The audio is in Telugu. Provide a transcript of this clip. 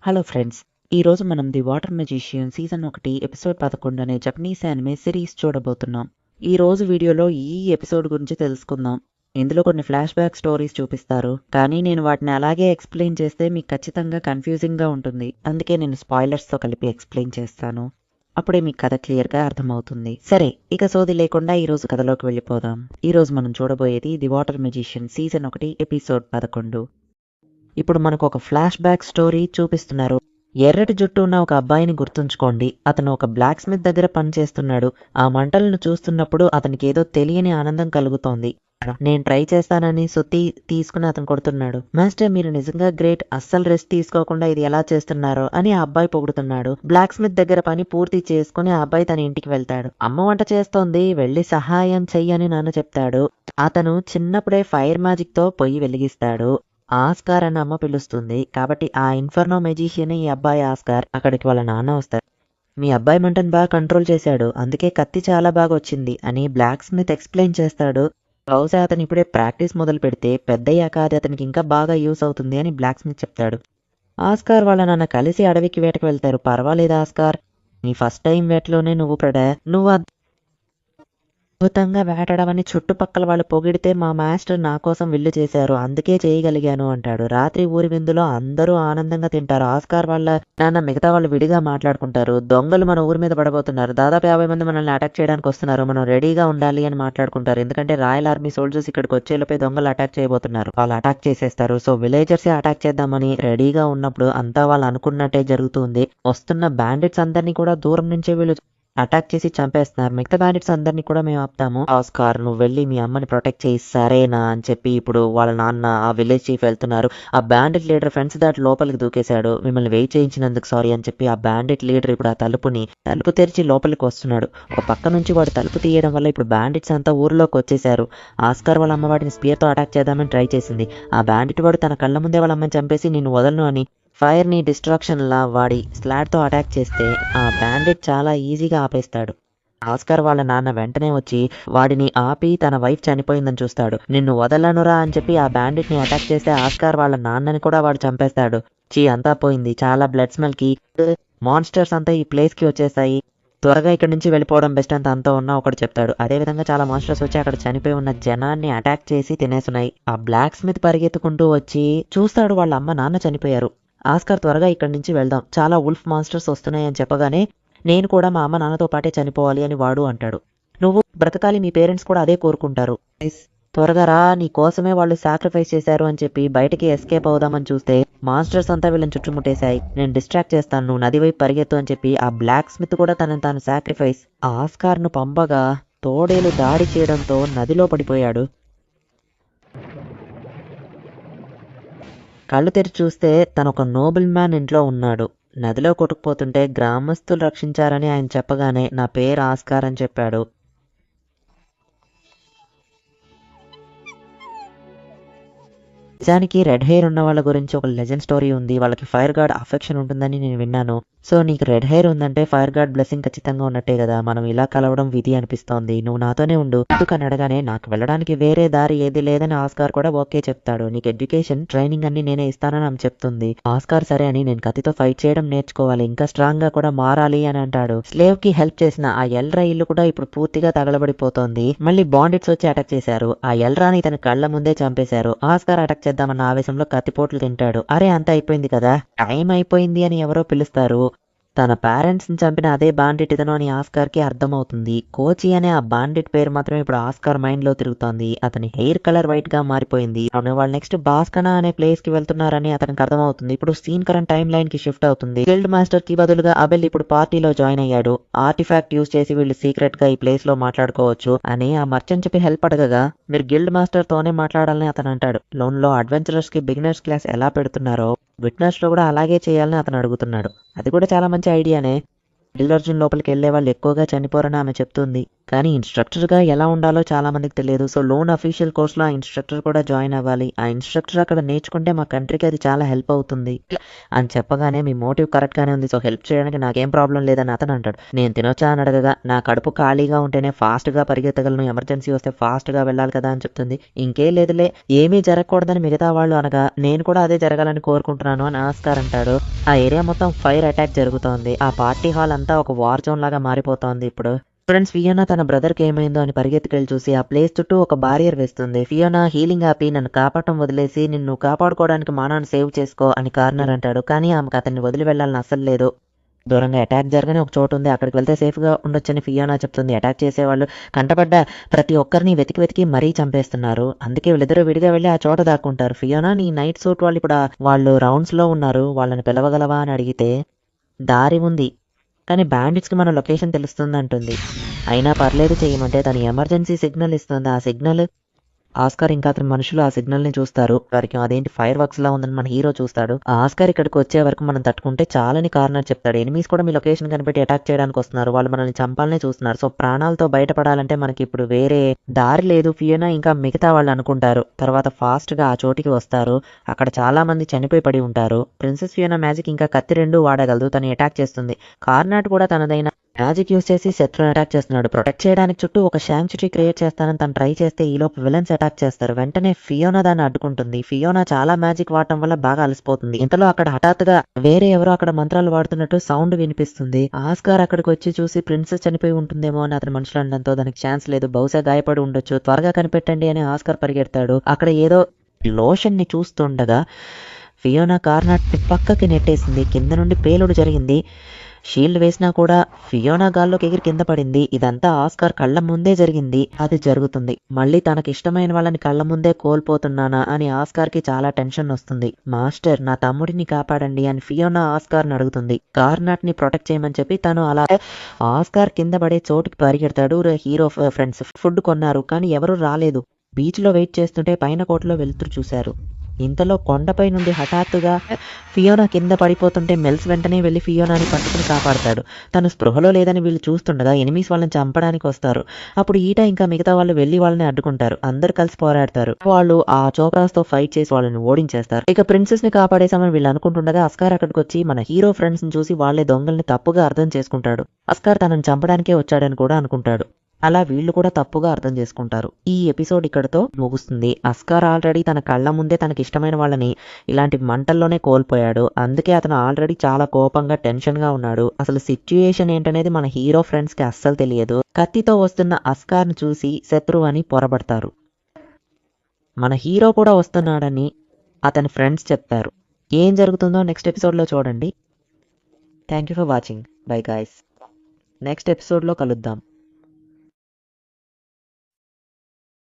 హలో ఫ్రెండ్స్, ఈరోజు మనం the water magician season 1 episode 11 అనే జపనీస్ యానిమే సిరీస్ చూడబోతున్నాం. ఈ రోజు వీడియోలో ఈ ఎపిసోడ్ గురించి తెలుసుకుందాం. ఇందులో కొన్ని ఫ్లాష్ బ్యాక్ స్టోరీస్ చూపిస్తారు, కానీ నేను వాటిని అలాగే ఎక్స్ప్లెయిన్ చేస్తే మీకు ఖచ్చితంగా కన్ఫ్యూజింగ్గా ఉంటుంది. అందుకే నేను స్పాయిలర్స్తో కలిపి ఎక్స్ప్లెయిన్ చేస్తాను. అప్పుడే మీకు కథ క్లియర్గా అర్థమవుతుంది. సరే, ఇక సోది లేకుండా ఈ రోజు కథలోకి వెళ్ళిపోదాం. ఈ రోజు మనం చూడబోయేది the water magician season 1 episode 11. ఇప్పుడు మనకు ఒక ఫ్లాష్ బ్యాక్ స్టోరీ చూపిస్తున్నారు. ఎర్రటి జుట్టు ఉన్న ఒక అబ్బాయిని గుర్తుంచుకోండి. అతను ఒక బ్లాక్ స్మిత్ దగ్గర పనిచేస్తున్నాడు. ఆ మంటలను చూస్తున్నప్పుడు అతనికి ఏదో తెలియని ఆనందం కలుగుతోంది. నేను ట్రై చేస్తానని సుత్తి తీసుకుని అతను కొడుతున్నాడు. మాస్టర్, మీరు నిజంగా గ్రేట్, అస్సలు రెస్ట్ తీసుకోకుండా ఇది ఎలా చేస్తున్నారో అని ఆ అబ్బాయి పొగుడుతున్నాడు. బ్లాక్ స్మిత్ దగ్గర పని పూర్తి చేసుకుని ఆ అబ్బాయి తన ఇంటికి వెళ్తాడు. అమ్మ వంట చేస్తోంది, వెళ్ళి సహాయం చెయ్యని నాన్న చెప్తాడు. అతను చిన్నప్పుడే ఫైర్ మ్యాజిక్ తో పొయ్యి వెలిగిస్తాడు. ఆస్కార్ అని అమ్మ పిలుస్తుంది, కాబట్టి ఆ ఇన్ఫర్నో మెజిషియన్ ఈ అబ్బాయి ఆస్కార్. అక్కడికి వాళ్ళ నాన్న వస్తారు. మీ అబ్బాయి మంటను బాగా కంట్రోల్ చేశాడు, అందుకే కత్తి చాలా బాగా వచ్చింది అని బ్లాక్ స్మిత్ ఎక్స్ప్లెయిన్ చేస్తాడు. బహుశా అతను ఇప్పుడే ప్రాక్టీస్ మొదలు పెడితే పెద్దయ్యాక అది అతనికి ఇంకా బాగా యూస్ అవుతుంది అని బ్లాక్ స్మిత్ చెప్తాడు. ఆస్కార్ వాళ్ళ నాన్న కలిసి అడవికి వేటకు వెళ్తారు. పర్వాలేదు ఆస్కార్, నీ ఫస్ట్ టైం వేటలోనే నువ్వు అద్భుతంగా వేటాడమని చుట్టుపక్కల వాళ్ళు పొగిడితే మా మాస్టర్ నా కోసం విల్లు చేశారు, అందుకే చేయగలిగాను అంటాడు. రాత్రి ఊరి విందులో అందరూ ఆనందంగా తింటారు. ఆస్కార్ వాళ్ళ నాన్న మిగతా వాళ్ళు విడిగా మాట్లాడుకుంటారు. దొంగలు మన ఊరి మీద పడబోతున్నారు, దాదాపు 50 మంది మనల్ని అటాక్ చేయడానికి వస్తున్నారు, మనం రెడీగా ఉండాలి అని మాట్లాడుకుంటారు. ఎందుకంటే రాయల్ ఆర్మీ సోల్జర్స్ ఇక్కడికి వచ్చేలోపే దొంగలు అటాక్ చేయబోతున్నారు. వాళ్ళు అటాక్ చేసేస్తారు. సో విలేజర్స్ అటాక్ చేద్దామని రెడీగా ఉన్నప్పుడు అంతా వాళ్ళు అనుకున్నట్టే జరుగుతుంది. వస్తున్న బ్యాండిట్స్ అందరినీ కూడా దూరం నుంచే వీళ్ళు అటాక్ చేసి చంపేస్తున్నారు. మిగతా బ్యాండిట్స్ అందరినీ కూడా మేము ఆపుతాము. ఆస్కార్, నువ్వు వెళ్ళి మీ అమ్మని ప్రొటెక్ట్ చేయి సరేనా అని చెప్పి ఇప్పుడు వాళ్ళ నాన్న ఆ విలేజ్ చీఫ్ వెళ్తున్నారు. ఆ బ్యాండిట్ లీడర్ ఫ్రెండ్స్ దాటి లోపలికి దూకేశాడు, మిమ్మల్ని వెయిట్ చేయించినందుకు సారీ అని చెప్పి ఆ బ్యాండిట్ లీడర్ ఇప్పుడు ఆ తలుపు తెరిచి లోపలికి వస్తున్నాడు. ఒక పక్క నుంచి వాడు తలుపు తీయడం వల్ల ఇప్పుడు బ్యాండిట్స్ అంతా ఊర్లోకి వచ్చేసారు. ఆస్కార్ వాళ్ళ అమ్మ వాటిని స్పియర్తో అటాక్ చేద్దామని ట్రై చేసింది. ఆ బ్యాండిట్ వాడు తన కళ్ళ ముందే వాళ్ళ అమ్మని చంపేసి నేను వదలను అని ఫైర్ ని డిస్ట్రాక్షన్ లా వాడి స్లాట్ తో అటాక్ చేస్తే ఆ బ్యాండిట్ చాలా ఈజీగా ఆపేస్తాడు. ఆస్కార్ వాళ్ళ నాన్న వెంటనే వచ్చి వాడిని ఆపి తన వైఫ్ చనిపోయిందని చూస్తాడు. నిన్ను వదలనురా అని చెప్పి ఆ బ్యాండిట్ ని అటాక్ చేస్తే ఆస్కార్ వాళ్ళ నాన్నని కూడా వాడు చంపేస్తాడు. అంతా పోయింది. చాలా బ్లడ్ స్మెల్ కి మాన్స్టర్స్ అంతా ఈ ప్లేస్ కి వచ్చేస్తాయి, త్వరగా ఇక్కడ నుంచి వెళ్ళిపోవడం బెస్ట్ అంత అంతా ఉన్నా ఒకటి చెప్తాడు. అదే విధంగా చాలా మాన్స్టర్స్ వచ్చి అక్కడ చనిపోయి ఉన్న జనాన్ని అటాక్ చేసి తినేస్తున్నాయి. ఆ బ్లాక్ స్మిత్ పరిగెత్తుకుంటూ వచ్చి చూస్తాడు వాళ్ళ అమ్మ నాన్న చనిపోయారు. ఆస్కార్, త్వరగా ఇక్కడి నుంచి వెళ్దాం, చాలా వుల్ఫ్ మాన్స్టర్స్ వస్తున్నాయి అని చెప్పగానే నేను కూడా మా అమ్మ నాన్నతో పాటే చనిపోవాలి అని వాడు అంటాడు. నువ్వు బ్రతకాలి, మీ పేరెంట్స్ కూడా అదే కోరుకుంటారు, త్వరగా రా, నీ కోసమే వాళ్ళు సాక్రిఫైస్ చేశారు అని చెప్పి బయటికి ఎస్కేప్ అవుదామని చూస్తే మాన్స్టర్స్ అంతా వీళ్ళని చుట్టుముట్టేశాయి. నేను డిస్ట్రాక్ట్ చేస్తాను, నువ్వు నది వైపు పరిగెత్తు అని చెప్పి ఆ బ్లాక్ స్మిత్ కూడా తనని తాను సాక్రిఫైస్ ఆస్కార్ ను పంపగా తోడేలు దాడి చేయడంతో నదిలో పడిపోయాడు. కళ్ళు తెరిచి చూస్తే తను ఒక నోబెల్ మ్యాన్ ఇంట్లో ఉన్నాడు. నదిలో కొట్టుకుపోతుంటే గ్రామస్తులు రక్షించారని ఆయన చెప్పగానే నా పేరు ఆస్కార్ అని చెప్పాడు. నిజానికి రెడ్ హెయిర్ ఉన్న వాళ్ళ గురించి ఒక లెజెండ్ స్టోరీ ఉంది. వాళ్ళకి ఫైర్ గార్డ్ అఫెక్షన్ ఉంటుందని నేను విన్నాను. సో నీకు రెడ్ హెయిర్ ఉందంటే ఫైర్ గార్డ్ బ్లెస్సింగ్ ఖచ్చితంగా ఉన్నట్టే కదా, మనం ఇలా కలవడం విధి అనిపిస్తోంది, నువ్వు నాతోనే ఉండు అని అడగానే నాకు వెళ్ళడానికి వేరే దారి ఏది లేదని ఆస్కార్ కూడా ఓకే చెప్తాడు. నీకు ఎడ్యుకేషన్ ట్రైనింగ్ అన్ని నేనే ఇస్తానని ఆమె చెప్తుంది. ఆస్కార్ సరే అని నేను కత్తితో ఫైట్ చేయడం నేర్చుకోవాలి, ఇంకా స్ట్రాంగ్ గా కూడా మారాలి అని అంటాడు. స్లేవ్ కి హెల్ప్ చేసిన ఆ ఎల్రా ఇల్లు కూడా ఇప్పుడు పూర్తిగా తగలబడిపోతోంది. మళ్ళీ బాండిట్స్ వచ్చి అటాక్ చేశారు. ఆ ఎల్రాని తన కళ్ళ ముందే చంపేశారు. ఆస్కార్ అటాక్ చేద్దామన్న ఆవేశంలో కత్తిపోట్లు తింటాడు. అరే అంత అయిపోయింది కదా, టైం అయిపోయింది అని ఎవరో పిలుస్తారు. తన పేరెంట్స్ ని చంపిన అదే బాండిట్ ఇతను అని ఆస్కార్ కి అర్థమవుతుంది. కోచి అనే ఆ బాండిట్ పేరు మాత్రమే ఇప్పుడు ఆస్కార్ మైండ్ లో తిరుగుతోంది. అతని హెయిర్ కలర్ వైట్ గా మారిపోయింది. వాళ్ళు నెక్స్ట్ బాస్కనా అనే ప్లేస్ కి వెళ్తున్నారని అతనికి అర్థమవుతుంది. ఇప్పుడు సీన్ కరెంట్ టైం లైన్ కి షిఫ్ట్ అవుతుంది. గిల్డ్ మాస్టర్ కి బదులుగా అబెల్ ఇప్పుడు పార్టీలో జాయిన్ అయ్యాడు. ఆర్టిఫాక్ట్ యూజ్ చేసి వీళ్ళు సీక్రెట్ గా ఈ ప్లేస్ లో మాట్లాడుకోవచ్చు అని ఆ మర్చెంట్ చెప్పి హెల్ప్ అడగగా మీరు గిల్డ్ మాస్టర్ తోనే మాట్లాడాలని అతను అంటాడు. లోన్ లో అడ్వెంచరర్స్ కి బిగినర్స్ క్లాస్ ఎలా పెడుతున్నారో విట్నెస్ లో కూడా అలాగే చేయాలని అతను అడుగుతున్నాడు. అది కూడా చాలా మంచి ఐడియానే. గిల్డ్ అర్జున్ లోపలికి వెళ్లే వాళ్ళు ఎక్కువగా చనిపోరని ఆమె చెప్తుంది. కానీ ఇన్స్ట్రక్టర్గా ఎలా ఉండాలో చాలా మందికి తెలియదు. సో లోన్ అఫీషియల్ కోర్స్లో ఆ ఇన్స్ట్రక్టర్ కూడా జాయిన్ అవ్వాలి. ఆ ఇన్స్ట్రక్టర్ అక్కడ నేర్చుకుంటే మా కంట్రీకి అది చాలా హెల్ప్ అవుతుంది అని చెప్పగానే మీ మోటివ్ కరెక్ట్గానే ఉంది. సో హెల్ప్ చేయడానికి నాకేం ప్రాబ్లం లేదని అతను అంటాడు. నేను తినొచ్చా అని అడగగా నా కడుపు ఖాళీగా ఉంటేనే ఫాస్ట్గా పరిగెత్తగలను, ఎమర్జెన్సీ వస్తే ఫాస్ట్గా వెళ్ళాలి కదా అని చెప్తుంది. ఇంకేం లేదులే, ఏమీ జరగకూడదని మిగతా వాళ్ళు అనగా నేను కూడా అదే జరగాలని కోరుకుంటున్నాను అని ఆస్కార్ అంటాడు. ఆ ఏరియా మొత్తం ఫైర్ అటాక్ జరుగుతోంది. ఆ పార్టీ హాల్ అంతా ఒక వార్ జోన్ లాగా మారిపోతోంది. ఇప్పుడు ఫ్రెండ్స్, ఫియోనా తన బ్రదర్కి ఏమైందో అని పరిగెత్తుకెళ్ళి చూసి ఆ ప్లేస్ చుట్టూ ఒక బారియర్ వేస్తుంది. ఫియోనా హీలింగ్ ఆపి నన్ను కాపాడటం వదిలేసి నిన్ను కాపాడుకోవడానికి మానాన్ని సేవ్ చేసుకో అని కార్నర్ అంటాడు. కానీ ఆమెకు అతన్ని వదిలి వెళ్ళాలని అస్సలు లేదు. దూరంగా అటాక్ జరగని ఒక చోటు ఉంది, అక్కడికి వెళ్తే సేఫ్గా ఉండొచ్చని ఫియోనా చెప్తుంది. అటాక్ చేసేవాళ్ళు కంటపడ్డ ప్రతి ఒక్కరిని వెతికి మరీ చంపేస్తున్నారు. అందుకే వీళ్ళిద్దరూ విడిగా వెళ్ళి ఆ చోట దాక్కుంటారు. ఫియోనా, నీ నైట్ సూట్ వాళ్ళు ఇప్పుడు వాళ్ళు రౌండ్స్లో ఉన్నారు, వాళ్ళని పిలవగలవా అని అడిగితే దారి ఉంది కానీ బ్యాండిట్స్కి మన లొకేషన్ తెలుస్తుంది అంటుంది. అయినా పర్లేదు చేయమంటే తను ఎమర్జెన్సీ సిగ్నల్ ఇస్తుంది. ఆ సిగ్నల్ ఆస్కార్ ఇంకా అతని మనుషులు ఆ సిగ్నల్ ని చూస్తారు. వారికి అదేంటి ఫైర్ వర్క్స్ లా ఉందని మన హీరో చూస్తాడు. ఆ ఆస్కార్ ఇక్కడికి వచ్చే వరకు మనం తట్టుకుంటే చాలని కార్నర్ చెప్తాడు. ఎనిమీస్ కూడా మీ లొకేషన్ కనిపెట్టి అటాక్ చేయడానికి వస్తున్నారు, వాళ్ళు మనల్ని చంపాలనే చూస్తున్నారు. సో ప్రాణాలతో బయటపడాలంటే మనకి ఇప్పుడు వేరే దారి లేదు. ఫియోనా ఇంకా మిగతా వాళ్ళు అనుకుంటారు. తర్వాత ఫాస్ట్ గా ఆ చోటికి వస్తారు. అక్కడ చాలా మంది చనిపోయి పడి ఉంటారు. ప్రిన్సెస్ ఫియోనా మ్యాజిక్ ఇంకా కత్తి రెండు వాడగలదు. తను అటాక్ చేస్తుంది. కార్నాట్ కూడా తనదైన మ్యాజిక్ యూస్ చేసి శత్రువుని అటాక్ చేస్తున్నాడు. ప్రొటెక్ట్ చేయడానికి చుట్టూ ఒక శాంక్చురీ క్రియేట్ చేస్తానని తను ట్రై చేస్తే ఈలోపు విలన్స్ అటాక్ చేస్తారు. వెంటనే ఫియోనా దాన్ని అడ్డుకుంటుంది. ఫియోనా చాలా మ్యాజిక్ వాడటం వల్ల బాగా అలసిపోతుంది. ఇంతలో అక్కడ హఠాత్తుగా వేరే ఎవరో అక్కడ మంత్రాలు వాడుతున్నట్టు సౌండ్ వినిపిస్తుంది. ఆస్కార్ అక్కడికి వచ్చి చూసి ప్రిన్సెస్ చనిపోయి ఉంటుందేమో అని అతని మనుషులు అనడంతో దానికి ఛాన్స్ లేదు, బహుశా గాయపడి ఉండొచ్చు, త్వరగా కనిపెట్టండి అని ఆస్కార్ పరిగెడతాడు. అక్కడ ఏదో లోషన్ ని చూస్తుండగా ఫియోనా కార్నాట్ పక్కకి నెట్టేసింది. కింద నుండి పేలుడు జరిగింది. షీల్డ్ వేసినా కూడా ఫియోనా గాల్లోకి ఎగిరి కింద పడింది. ఇదంతా ఆస్కార్ కళ్ళ ముందే జరిగింది. అది జరుగుతుంది. మళ్ళీ తనకి ఇష్టమైన వాళ్ళని కళ్ళ ముందే కోల్పోతున్నానా అని ఆస్కార్ కి చాలా టెన్షన్ వస్తుంది. మాస్టర్, నా తమ్ముడిని కాపాడండి అని ఫియోనా ఆస్కార్ ని అడుగుతుంది. కార్నాట్ ని ప్రొటెక్ట్ చేయమని చెప్పి తను అలా ఆస్కార్ కింద పడే చోటుకి పరిగెడతాడు. హీరో ఫ్రెండ్స్ ఫుడ్ కొన్నారు కానీ ఎవరూ రాలేదు. బీచ్ లో వెయిట్ చేస్తుంటే పైన కోటలో వెలుతురు చూశారు. ఇంతలో కొండపై నుండి హఠాత్తుగా ఫియోనా కింద పడిపోతుంటే మెల్స్ వెంటనే వెళ్ళి ఫియోనాని పట్టుకుని కాపాడతాడు. తను స్పృహలో లేదని వీళ్ళు చూస్తుండగా ఎనిమీస్ వాళ్ళని చంపడానికి వస్తారు. అప్పుడు ఈట ఇంకా మిగతా వాళ్ళు వెళ్ళి వాళ్ళని అడ్డుకుంటారు. అందరు కలిసి పోరాడతారు. వాళ్ళు ఆ చోక్రాస్ తో ఫైట్ చేసి వాళ్ళని ఓడించేస్తారు. ఇక ప్రిన్సెస్ ని కాపాడేసామని వీళ్ళు అనుకుంటుండగా అస్కార్ అక్కడికి వచ్చి మన హీరో ఫ్రెండ్స్ ని చూసి వాళ్ళే దొంగల్ని తప్పుగా అర్థం చేసుకుంటాడు. అస్కార్ తనని చంపడానికే వచ్చాడని కూడా అనుకుంటాడు. అలా వీళ్ళు కూడా తప్పుగా అర్థం చేసుకుంటారు. ఈ ఎపిసోడ్ ఇక్కడతో ముగుస్తుంది. అస్కార్ ఆల్రెడీ తన కళ్ళ ముందే తనకి ఇష్టమైన వాళ్ళని ఇలాంటి మంటల్లోనే కోల్పోయాడు. అందుకే అతను ఆల్రెడీ చాలా కోపంగా టెన్షన్ గా ఉన్నాడు. అసలు సిచ్యుయేషన్ ఏంటనేది మన హీరో ఫ్రెండ్స్ కి అస్సలు తెలియదు. కత్తితో వస్తున్న అస్కార్ ను చూసి శత్రువు అని పొరబడతారు. మన హీరో కూడా వస్తున్నాడని అతని ఫ్రెండ్స్ చెప్తారు. ఏం జరుగుతుందో నెక్స్ట్ ఎపిసోడ్ లో చూడండి. Thank you for watching. By guys. Next episode లో కలుద్దాం.